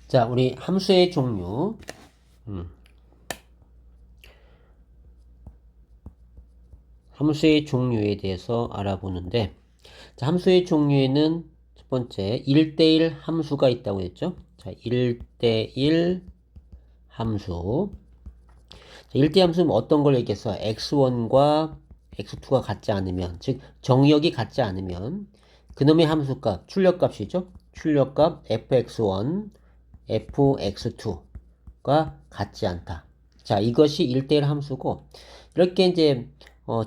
자, 우리 함수의 종류. 함수의 종류에 대해서 알아보는데, 자, 함수의 종류에는 첫 번째 1대1 함수가 있다고 했죠. 자, 1대1 함수. 자, 1대1 함수는 어떤 걸 얘기해서 x1과 x2가 같지 않으면, 즉 정의역이 같지 않으면 그놈의 함수값, 출력값이죠. 출력값 fx1, fx2가 같지 않다. 자, 이것이 1대1 함수고, 이렇게 이제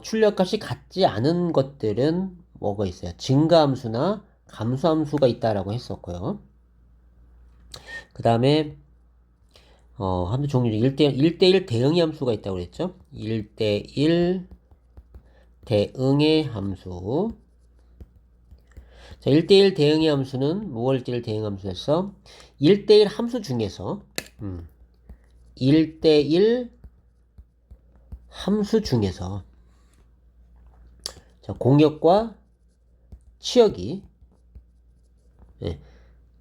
출력값이 같지 않은 것들은 뭐가 있어요? 증가함수나 감소함수가 있다라고 했었고요. 그 다음에 함수 종류 중 1대1 대응의 함수가 있다고 그랬죠? 1대1 대응의 함수. 자, 1대1 대응의 함수는 무엇을 1대1 대응 함수에서 1대1 함수 중에서 1대1 함수 중에서 자, 공역과 치역이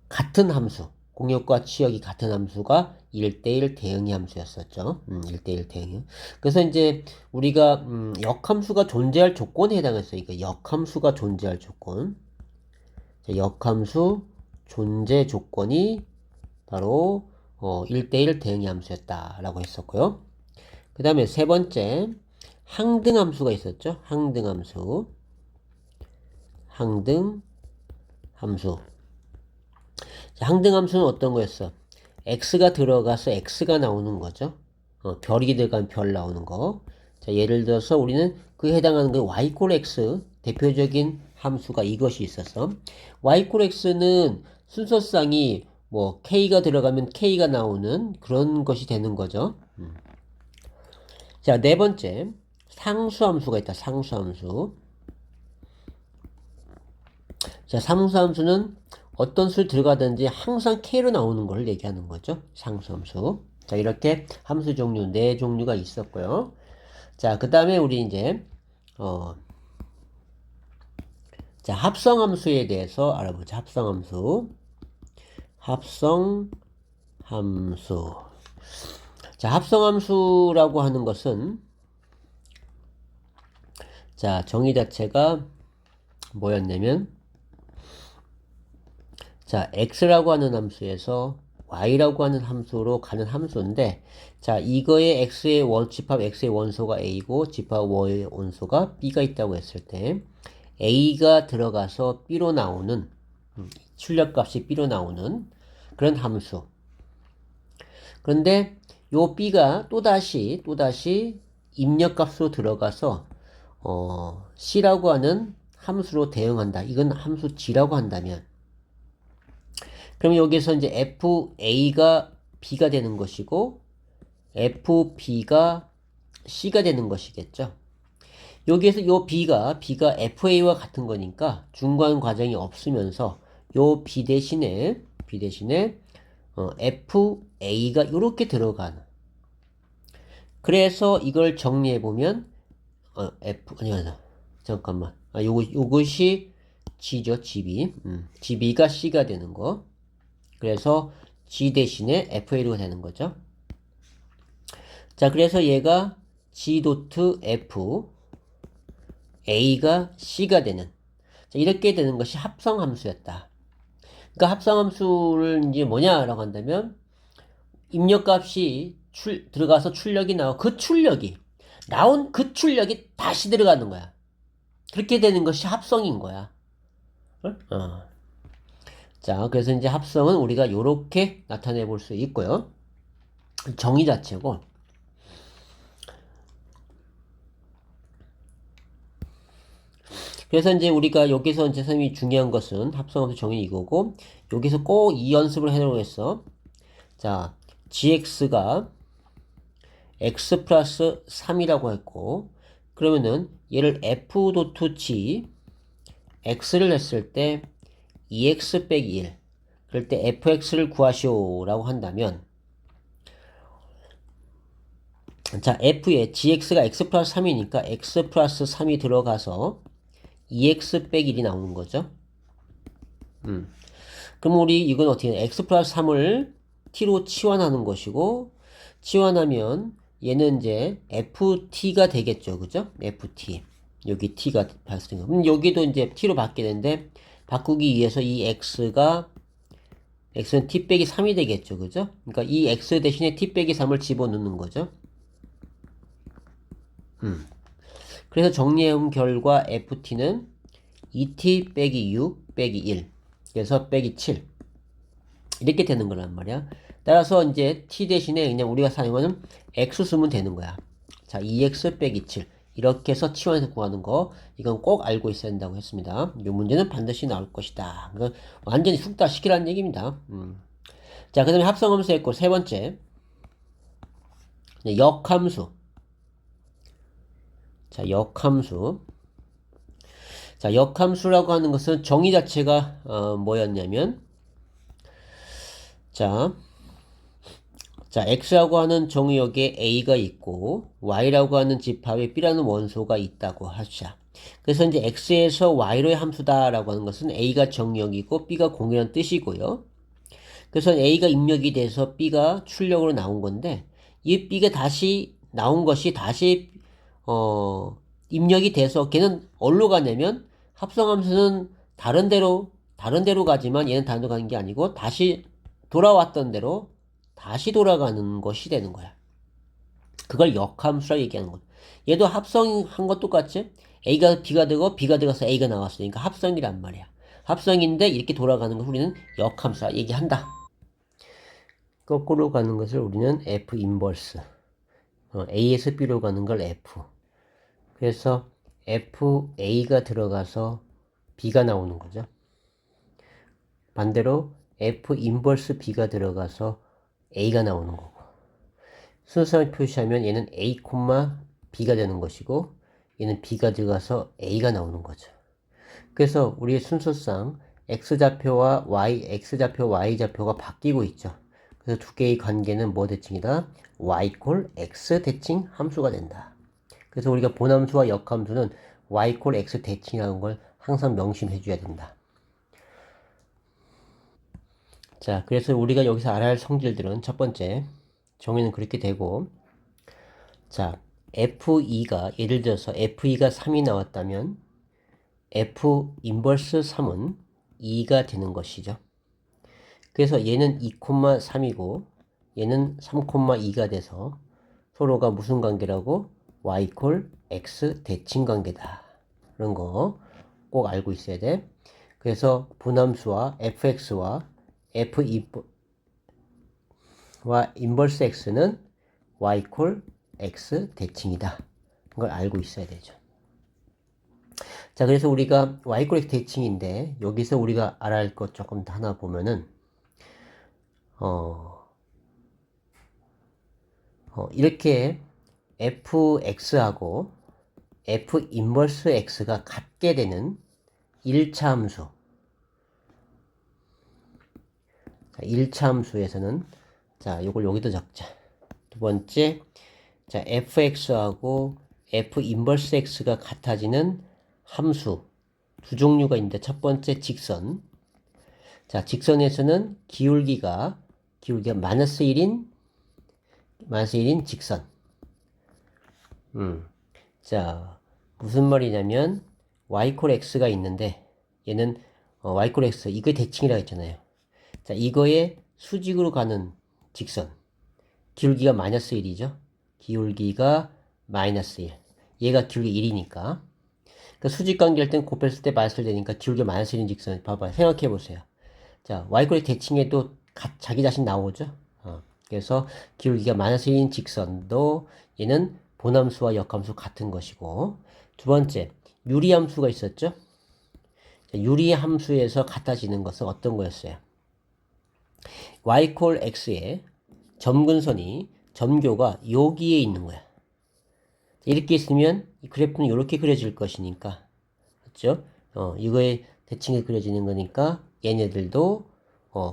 같은 함수, 공역과 치역이 같은 함수가 1대1 대응의 함수였었죠. 1대1 대응이. 그래서 이제 우리가 역함수가 존재할 조건에 해당했어요. 이거 역함수가 존재할 조건. 자, 역함수 존재 조건이 바로 1대1 대응의 함수였다라고 했었고요. 그 다음에 세 번째 항등함수가 있었죠. 항등함수. 항등함수. 자, 항등함수는 어떤 거였어? x가 들어가서 x가 나오는 거죠. 별이 들어가면 별 나오는 거. 자, 예를 들어서 우리는 그에 해당하는 그 y 콜 x 대표적인 함수가 이것이 있어서 y 콜 x는 순서상이 뭐 k가 들어가면 k가 나오는 그런 것이 되는 거죠. 자, 네 번째 상수함수가 있다. 상수함수. 자, 상수함수는 어떤 수를 들어가든지 항상 k로 나오는 걸 얘기하는 거죠. 상수함수. 자, 이렇게 함수 종류 네 종류가 있었고요. 자, 그 다음에 우리 이제 자, 합성함수에 대해서 알아보자. 합성함수. 합성함수. 자, 합성함수라고 하는 것은 자, 정의 자체가 뭐였냐면 자, x라고 하는 함수에서 y라고 하는 함수로 가는 함수인데 자, 이거의 x의 집합 x의 원소가 a고 집합 y의 원소가 b가 있다고 했을 때 a가 들어가서 b로 나오는 출력값이 b로 나오는 그런 함수. 그런데 요 b가 또다시 입력값으로 들어가서 c라고 하는 함수로 대응한다. 이건 함수 g라고 한다면 그럼 여기서 이제 FA가 B가 되는 것이고 FB가 C가 되는 것이겠죠. 여기에서 요 B가 FA와 같은 거니까 중간 과정이 없으면서 요 B 대신에 FA가 이렇게 들어가는. 그래서 이걸 정리해 보면 잠깐만. 요것이 G죠, GB. GB가 C가 되는 거. 그래서 G 대신에 FA가 되는 거죠. 자, 그래서 얘가 G.F, A가 C가 되는. 자, 이렇게 되는 것이 합성함수였다. 그러니까 합성함수를 이제 뭐냐라고 한다면, 입력값이 들어가서 출력이 나와. 나온 그 출력이 다시 들어가는 거야. 그렇게 되는 것이 합성인 거야. 자, 그래서 이제 합성은 우리가 이렇게 나타내 볼 수 있고요. 정의 자체고. 그래서 이제 우리가 여기서 이제 선생님이 중요한 것은 합성함수 정의 이거고, 여기서 꼭 이 연습을 해놓으라고 했어. 자, gx가 x 플러스 3이라고 했고, 그러면은 얘를 f.g, x를 했을 때 2x 빼기 1. 그럴 때 fx를 구하시오라고 한다면 자, f에 gx가 x 플러스 3이니까 x 플러스 3이 들어가서 2x 빼기 1이 나오는 거죠. 그럼 우리 이건 어떻게 해? x 플러스 3을 t로 치환하는 것이고, 치환하면 얘는 이제 ft가 되겠죠. 그죠? ft. 여기 t가 발생. 여기도 이제 t로 바뀌는데, 바꾸기 위해서 이 x는 t 빼기 3이 되겠죠. 그죠? 그러니까 이 x 대신에 t 빼기 3을 집어넣는 거죠. 그래서 정리해온 결과 ft는 2t 빼기 6 빼기 1. 그래서 빼기 7. 이렇게 되는 거란 말이야. 따라서 이제 t 대신에 그냥 우리가 사용하는 x 쓰면 되는 거야. 자, 2x 빼기 7. 이렇게 해서 치환해서 구하는 거, 이건 꼭 알고 있어야 된다고 했습니다. 이 문제는 반드시 나올 것이다. 완전히 숙달시키라는 얘기입니다. 자, 그 다음에 합성함수 했고, 세 번째. 역함수. 자, 역함수. 자, 역함수라고 하는 것은 정의 자체가 뭐였냐면, 자, x라고 하는 정의역에 a가 있고 y라고 하는 집합에 b라는 원소가 있다고 하자. 그래서 이제 x에서 y로의 함수다라고 하는 것은 a가 정의역이고 b가 공이라는 뜻이고요. 그래서 a가 입력이 돼서 b가 출력으로 나온 건데, 이 b가 다시 나온 것이 다시 입력이 돼서 걔는 어디로 가냐면, 합성함수는 다른 데로 가지만 얘는 다른 데로 가는 게 아니고 다시 돌아왔던 대로 다시 돌아가는 것이 되는 거야. 그걸 역함수라 얘기하는 거야. 얘도 합성한 것 똑같지? A가 B가 되고 B가 들어가서 A가 나왔으니까 합성이란 말이야. 합성인데 이렇게 돌아가는 걸 우리는 역함수라 얘기한다. 거꾸로 가는 것을 우리는 F 인버스. A에서 B로 가는 걸 F. 그래서 FA가 들어가서 B가 나오는 거죠. 반대로 F 인버스 B가 들어가서 A가 나오는 거고, 순서를 표시하면 얘는 A, B가 되는 것이고 얘는 B가 들어가서 A가 나오는 거죠. 그래서 우리의 순서상 X좌표와 X좌표, Y좌표가 바뀌고 있죠. 그래서 두 개의 관계는 뭐 대칭이다? Y 콜 X 대칭 함수가 된다. 그래서 우리가 본함수와 역함수는 Y 콜 X 대칭이라는 걸 항상 명심해 줘야 된다. 자, 그래서 우리가 여기서 알아야 할 성질들은 첫 번째, 정의는 그렇게 되고, 자, F2가, 예를 들어서 F2가 3이 나왔다면, F 인버스 3은 2가 되는 것이죠. 그래서 얘는 2,3이고, 얘는 3,2가 돼서 서로가 무슨 관계라고? Y 콜 X 대칭 관계다. 그런 거 꼭 알고 있어야 돼. 그래서 분함수와 fx와 와 인버스 x는 y 콜 x 대칭이다. 그걸 알고 있어야 되죠. 자, 그래서 우리가 y 콜 x 대칭인데 여기서 우리가 알아야 할 것 조금 더 하나 보면은 이렇게 fx하고 f 인버스 x가 같게 되는 1차 함수. 자, 1차 함수에서는 자, 요걸 여기다 적자. 두 번째, 자, fx하고 f 인버스 x가 같아지는 함수 두 종류가 있는데, 첫 번째 직선. 자, 직선에서는 기울기가 마이너스 1인 직선. 자, 무슨 말이냐면 y 콜 x가 있는데 얘는 y 콜 x 이거 대칭이라고 했잖아요. 자, 이거의 수직으로 가는 직선. 기울기가 마이너스 1이죠. 기울기가 마이너스 1. 얘가 기울기 1이니까. 그러니까 수직 관계할 땐 곱했을 때 마이너스 1 되니까 기울기가 마이너스 1인 직선. 봐봐요. 생각해 보세요. 자, y꼴의 대칭에도 자기 자신 나오죠. 그래서 기울기가 마이너스 1인 직선도 얘는 본함수와 역함수 같은 것이고, 두 번째, 유리함수가 있었죠. 자, 유리함수에서 같아지는 것은 어떤 거였어요? y 콜 x의 점근선이 점교가 여기에 있는 거야. 이렇게 있으면 이 그래프는 이렇게 그려질 것이니까, 맞죠? 이거의 대칭이 그려지는 거니까 얘네들도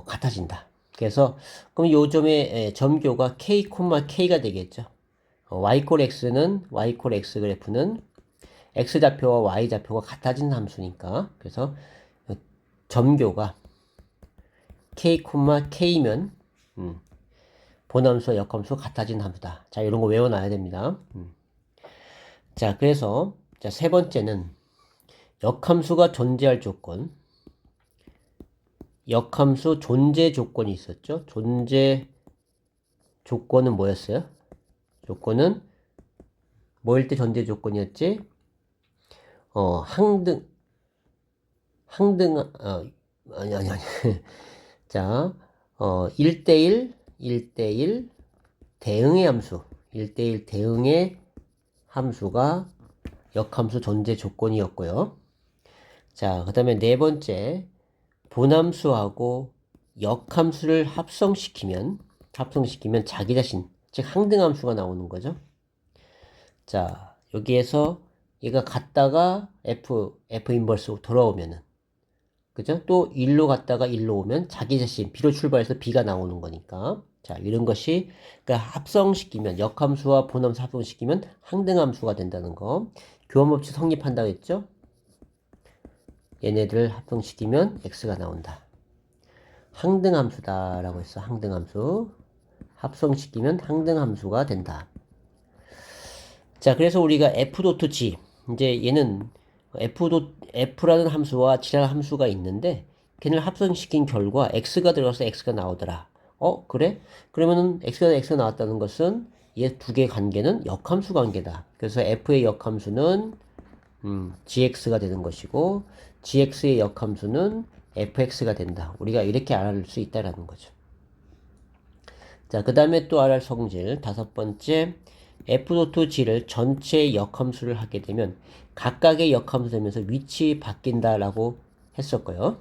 같아진다. 그래서 그럼 요 점의 점교가 k, k가 되겠죠. y 콜 x는 y 콜 x 그래프는 x 좌표와 y 좌표가 같아진 함수니까, 그래서 점교가 k, k면 본함수와 역함수가 같아진 함수다. 자, 이런 거 외워놔야 됩니다. 자, 그래서 자, 세 번째는 역함수가 존재할 조건. 역함수 존재 조건이 있었죠. 존재 조건은 뭐였어요? 조건은 뭐일 때 존재 조건이었지? 아니. 자, 1대1 대응의 함수. 1대1 대응의 함수가 역함수 존재 조건이었고요. 자, 그 다음에 네 번째, 분함수하고 역함수를 합성시키면 자기 자신, 즉 항등함수가 나오는 거죠. 자, 여기에서 얘가 갔다가 F 인버스 돌아오면은, 그죠? 또 1로 갔다가 1로 오면 자기 자신, B로 출발해서 B가 나오는 거니까. 자, 이런 것이, 그러니까 합성시키면, 역함수와 분함수 합성시키면 항등함수가 된다는 거. 교환법칙 성립한다고 했죠? 얘네들 합성시키면 X가 나온다. 항등함수다라고 했어. 항등함수. 합성시키면 항등함수가 된다. 자, 그래서 우리가 F.G, 이제 얘는 F라는 함수와 G라는 함수가 있는데, 걔를 합성시킨 결과 X가 들어가서 X가 나오더라. 그래? 그러면은 X가 나왔다는 것은 얘 두 개 관계는 역함수 관계다. 그래서 F의 역함수는 GX가 되는 것이고, GX의 역함수는 FX가 된다. 우리가 이렇게 알아낼 수 있다라는 거죠. 자, 그 다음에 또 알아할 성질. 다섯 번째, F.G를 전체 역함수를 하게 되면 각각의 역함수 되면서 위치 바뀐다라고 했었고요.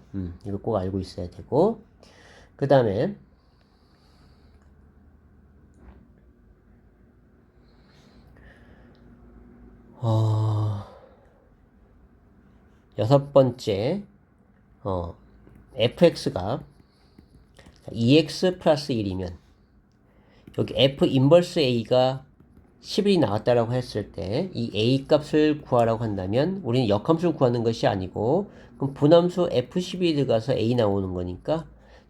이거 꼭 알고 있어야 되고. 그 다음에, 여섯 번째, fx가 2x 플러스 1이면 여기 f 인버스 a가 11이 나왔다라고 했을 때 이 a 값을 구하라고 한다면 우리는 역함수를 구하는 것이 아니고 그럼 분함수 f12 들어가서 a 나오는 거니까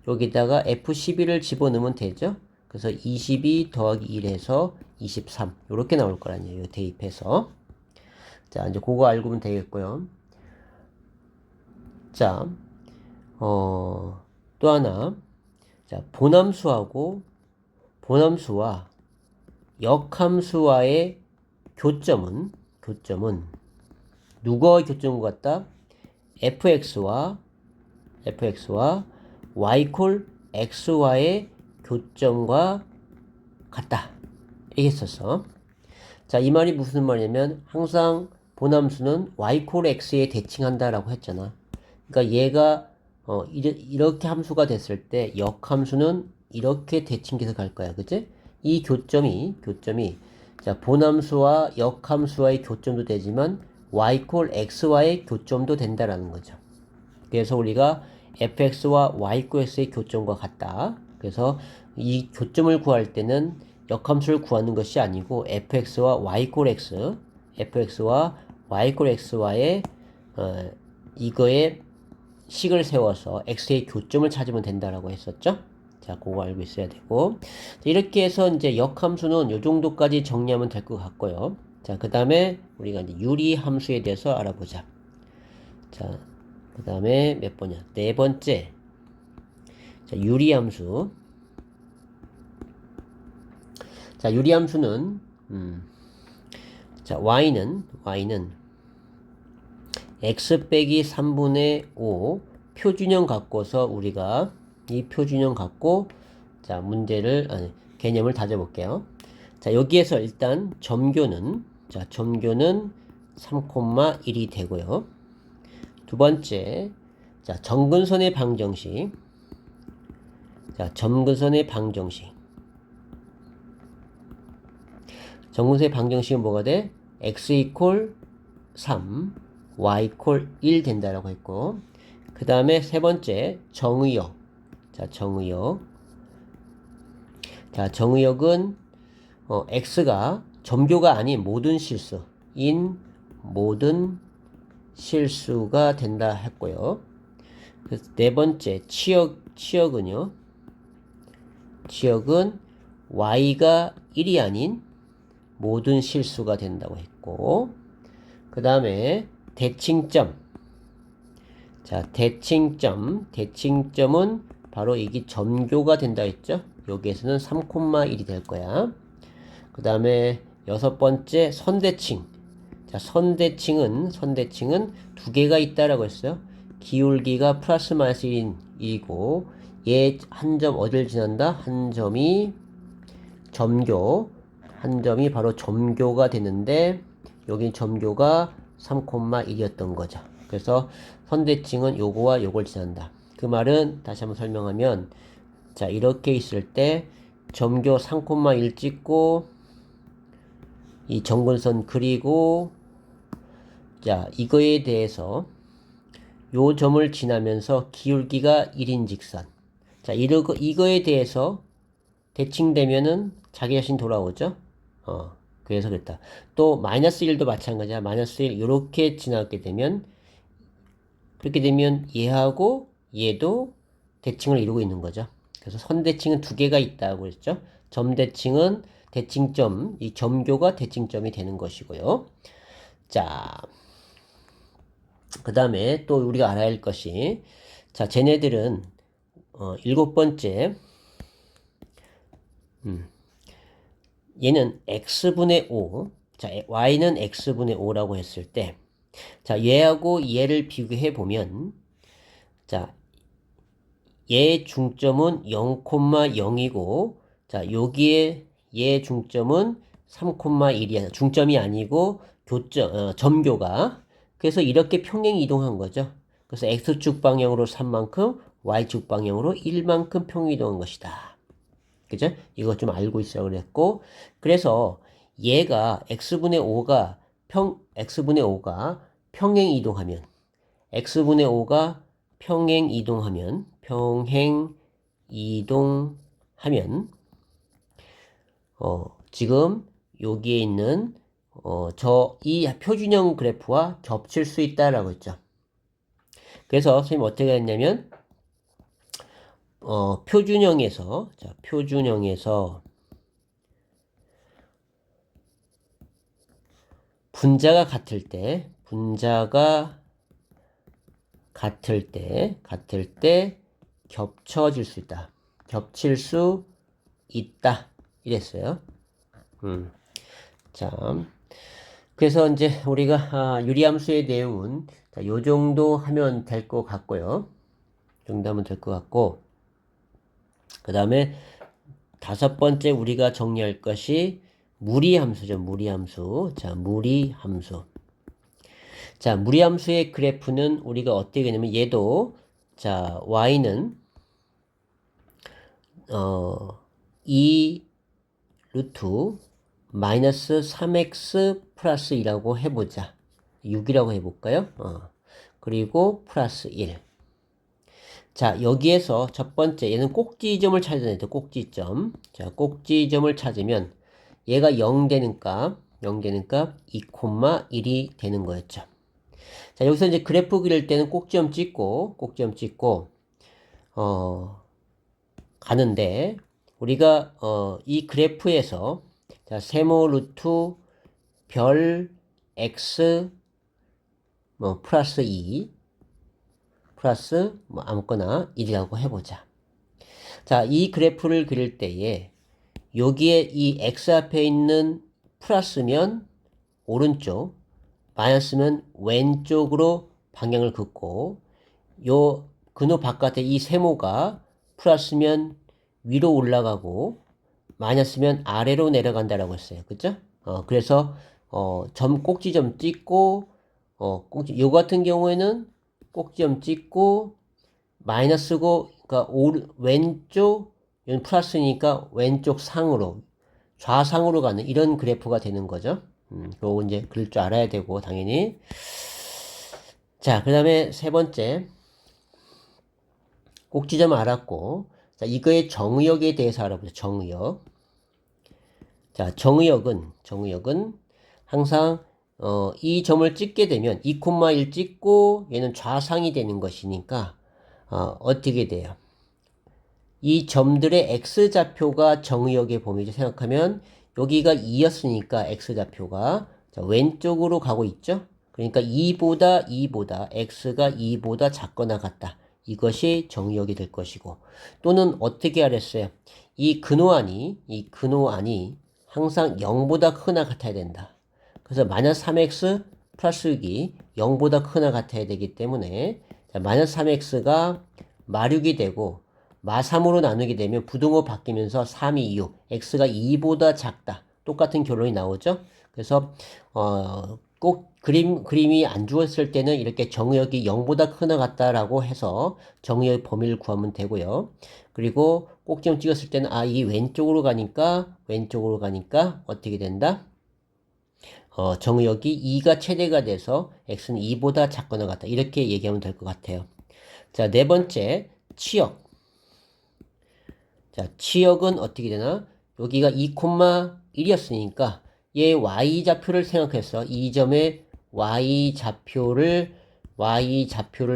여기다가 f12를 집어넣으면 되죠. 그래서 22 더하기 1에서 23 이렇게 나올 거라니에요. 대입해서. 자, 이제 그거 알고면 되겠고요. 자, 또 하나. 자, 본함수와 역함수와의 교점은 누구와 교점과 같다? fx와 y콜 x와의 교점과 같다. 이렇게 썼어. 자, 이 말이 무슨 말이냐면 항상 본함수는 y콜 x에 대칭한다라고 했잖아. 그러니까 얘가 이렇게 함수가 됐을 때 역함수는 이렇게 대칭해서 갈 거야. 그치? 이 교점이 자, 본함수와 역함수와의 교점도 되지만 y콜 x와의 교점도 된다라는 거죠. 그래서 우리가 fx와 y콜 x의 교점과 같다. 그래서 이 교점을 구할 때는 역함수를 구하는 것이 아니고 fx와 y콜 x와의 이거의 식을 세워서 x의 교점을 찾으면 된다라고 했었죠. 자, 그거 알고 있어야 되고. 이렇게 해서 이제 역함수는 요 정도까지 정리하면 될 것 같고요. 자, 그 다음에 우리가 이제 유리함수에 대해서 알아보자. 자, 그 다음에 몇 번이야? 네 번째. 자, 유리함수. 자, 유리함수는, 자, y는 x 빼기 3분의 5 표준형 갖고서 우리가 이 표준형 갖고 자 개념을 다져볼게요. 자, 여기에서 일단 점교는 3,1이 되고요. 두 번째, 자, 점근선의 방정식. 점근선의 방정식은 뭐가 돼? x 이퀄 3 y 콜 1 된다라고 했고, 그 다음에 세 번째 정의역. 자, 정의역은 x가 점교가 아닌 모든 실수가 된다 했고요. 그래서 네 번째 치역은 y가 1이 아닌 모든 실수가 된다고 했고, 그 다음에 대칭점. 자, 대칭점은 바로 이게 점교가 된다 했죠? 여기에서는 3,1이 될 거야. 그 다음에 여섯 번째 선대칭. 자, 선대칭은 두 개가 있다라고 했어요. 기울기가 플러스 마이너스 1이고, 얘 한 점 어딜 지난다? 한 점이 점교. 한 점이 바로 점교가 되는데, 여기 점교가 3,1이었던 거죠. 그래서 선대칭은 요거와 요걸 지난다. 그 말은 다시 한번 설명하면, 자, 이렇게 있을 때 점교 3,1 찍고 이 정근선 그리고, 자, 이거에 대해서 요 점을 지나면서 기울기가 1인 직선. 자, 이거에 대해서 대칭되면은 자기 자신 돌아오죠. 그래서 그랬다. 또 마이너스 1도 마찬가지야. 마이너스 1 이렇게 지나게 되면, 그렇게 되면 얘하고 얘도 대칭을 이루고 있는 거죠. 그래서 선대칭은 두 개가 있다고 했죠. 점대칭은 대칭점, 이 점교가 대칭점이 되는 것이고요. 자, 그 다음에 또 우리가 알아야 할 것이, 자, 쟤네들은 일곱 번째, 얘는 x분의 5, 자, y는 x분의 5라고 했을 때, 자, 얘하고 얘를 비교해 보면, 자, 얘 중점은 0,0이고, 자, 여기에 얘 중점은 3,1이야. 중점이 아니고 점교가. 그래서 이렇게 평행 이동한 거죠. 그래서 x축 방향으로 3만큼, y축 방향으로 1만큼 평행 이동한 것이다. 그죠? 이거 좀 알고 있어야 그랬고, 그래서 얘가 x분의 5가 평행 이동하면, x분의 5가 평행 이동하면, 지금 여기에 있는 이 표준형 그래프와 겹칠 수 있다라고 했죠. 그래서 선생님 어떻게 했냐면, 표준형에서 분자가 같을 때 겹쳐질 수 있다. 겹칠 수 있다. 이랬어요. 자, 그래서 이제 우리가 유리함수의 내용은 요 정도 하면 될 것 같고요. 정도 하면 될 것 같고, 그 다음에 다섯 번째 우리가 정리할 것이 무리함수죠. 무리함수. 자, 무리함수. 자, 무리함수의 그래프는 우리가 어떻게 되냐면, 얘도, 자, y는 2 루트 마이너스 3x 플러스 2라고 해보자. 6이라고 해볼까요? 그리고 플러스 1. 자, 여기에서 첫 번째, 얘는 꼭지점을 찾아야 돼. 꼭지점. 자, 꼭지점을 찾으면 얘가 0 되는 값 2,1이 되는 거였죠. 자, 여기서 이제 그래프 그릴 때는 꼭지점 찍고, 가는데, 우리가, 이 그래프에서, 자, 세모 루트 별 x, 플러스 2, 플러스, 아무거나 1이라고 해보자. 자, 이 그래프를 그릴 때에, 여기에 이 x 앞에 있는 플러스면 오른쪽, 마이너스면 왼쪽으로 방향을 긋고, 요 근호 바깥에 이 세모가 플러스면 위로 올라가고 마이너스면 아래로 내려간다라고 했어요. 그죠? 그래서 꼭지점 찍고 요 같은 경우에는 꼭지점 찍고 마이너스고, 그러니까 왼쪽, 여기 플러스니까 왼쪽 상으로, 좌상으로 가는 이런 그래프가 되는 거죠. 그거 이제 그릴 줄 알아야 되고, 당연히. 자, 그 다음에 세 번째. 꼭지점 알았고, 자, 이거의 정의역에 대해서 알아보자. 정의역. 자, 정의역은 항상, 이 점을 찍게 되면 2,1 찍고 얘는 좌상이 되는 것이니까, 어떻게 돼요? 이 점들의 x좌표가 정의역의 범위죠. 생각하면 여기가 2였으니까 x좌표가 자, 왼쪽으로 가고 있죠. 그러니까 2보다 x가 2보다 작거나 같다. 이것이 정의역이 될 것이고 또는 어떻게 하랬어요? 이 근호안이 항상 0보다 크거나 같아야 된다. 그래서 마이너스 3x 플러스 6이 0보다 크거나 같아야 되기 때문에 마이너스 3x가 마6이 되고 마3으로 나누게 되면 부등호 바뀌면서 3, 2, 6 x가 2보다 작다. 똑같은 결론이 나오죠. 그래서 꼭 그림이 안 주었을 때는 이렇게 정의역이 0보다 크거나 같다라고 해서 정의역 범위를 구하면 되고요. 그리고 꼭지점 찍었을 때는 이게 왼쪽으로 가니까 어떻게 된다? 정의역이 2가 최대가 돼서 x는 2보다 작거나 같다. 이렇게 얘기하면 될 것 같아요. 자, 네 번째, 치역. 자, 치역은 어떻게 되나? 여기가 2,1이었으니까 얘 y좌표를 생각해서 이 점의 y좌표를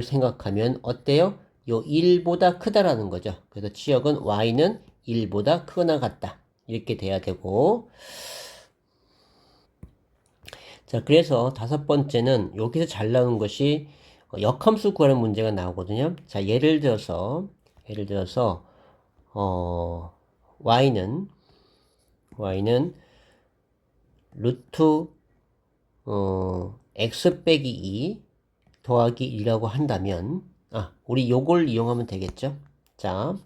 생각하면 어때요? 요 1보다 크다라는 거죠. 그래서 치역은 y는 1보다 크거나 같다. 이렇게 돼야 되고 자, 그래서 다섯 번째는 여기서 잘 나오는 것이 역함수 구하는 문제가 나오거든요. 자, 예를 들어서 y는 루트 x 빼기 2 더하기 1이라고 한다면 우리 요걸 이용하면 되겠죠. 자,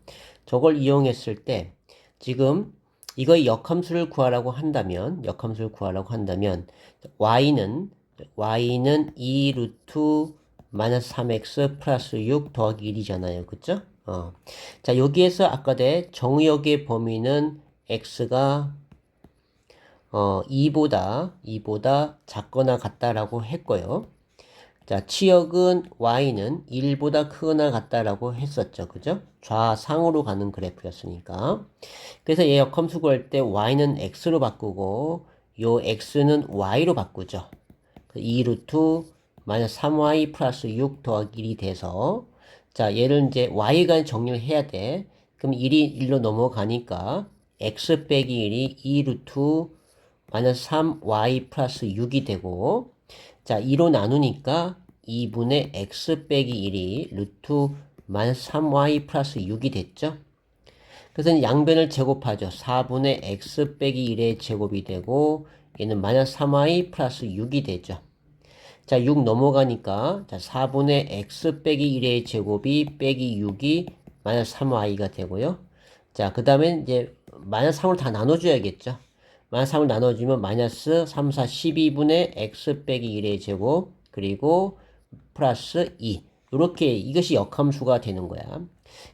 저걸 이용했을 때 지금 이거의 역함수를 구하라고 한다면 y는 2 루트 마이너스 3x 플러스 6 더하기 1이잖아요. 그쵸? 자, 여기에서 아까 내 정의역의 범위는 x가 2보다 작거나 같다라고 했고요. 자, 치역은 y는 1보다 크거나 같다라고 했었죠. 그죠? 좌상으로 가는 그래프였으니까. 그래서 얘 역함수 구할 때 y는 x로 바꾸고 요 x는 y로 바꾸죠. 2 루트 마이너스 3y 플러스 6 더하기 1이 돼서 자, 얘를 이제 y가 정리를 해야 돼. 그럼 1이 1로 넘어가니까 x 빼기 1이 2 루트 마이너스 3y 플러스 6이 되고 자, 2로 나누니까 2분의 x 빼기 1이 루트 마이너스 3y 플러스 6이 됐죠. 그래서 양변을 제곱하죠. 4분의 x 빼기 1의 제곱이 되고 얘는 마이너스 3y 플러스 6이 되죠. 자, 6 넘어가니까 자, 4분의 x 빼기 1의 제곱이 빼기 6이 마이너스 3y가 되고요. 자, 그 다음에 이제 마이너스 3으로 다 나눠줘야겠죠. 마이너스 3을 나눠주면 마이너스 3, 4, 12분의 x 빼기 1의 제곱 그리고 플러스 2 이렇게 이것이 역함수가 되는 거야.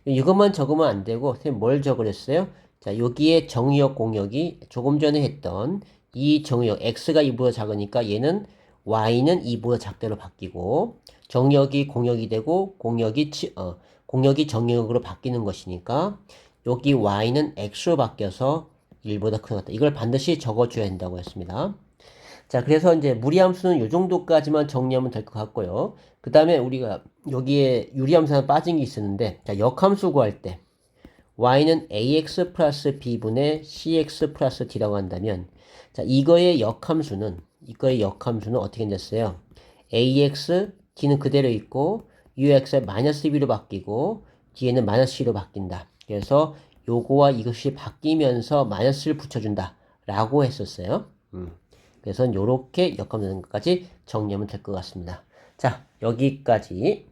이것만 적으면 안 되고 선생님 뭘 적으랬어요? 자, 여기에 정의역 공역이 조금 전에 했던 이 정의역 x가 2보다 작으니까 얘는 y는 2보다 작대로 바뀌고 정의역이 공역이 되고 공역이 정의역으로 바뀌는 것이니까 여기 y는 x로 바뀌어서 1보다 크다. 이걸 반드시 적어줘야 된다고 했습니다. 자, 그래서 이제 무리함수는 이 정도까지만 정리하면 될 것 같고요. 그 다음에 우리가 여기에 유리함수 하나 빠진 게 있었는데, 자, 역함수 구할 때, y는 ax 플러스 b분의 cx 플러스 d라고 한다면, 자, 이거의 역함수는 어떻게 됐어요? ax, d는 그대로 있고, ux에 마이너스 b로 바뀌고, d에는 마이너스 c로 바뀐다. 그래서 요거와 이것이 바뀌면서 마이너스를 붙여준다. 라고 했었어요. 그래서 요렇게 역함되는 것까지 정리하면 될 것 같습니다. 자, 여기까지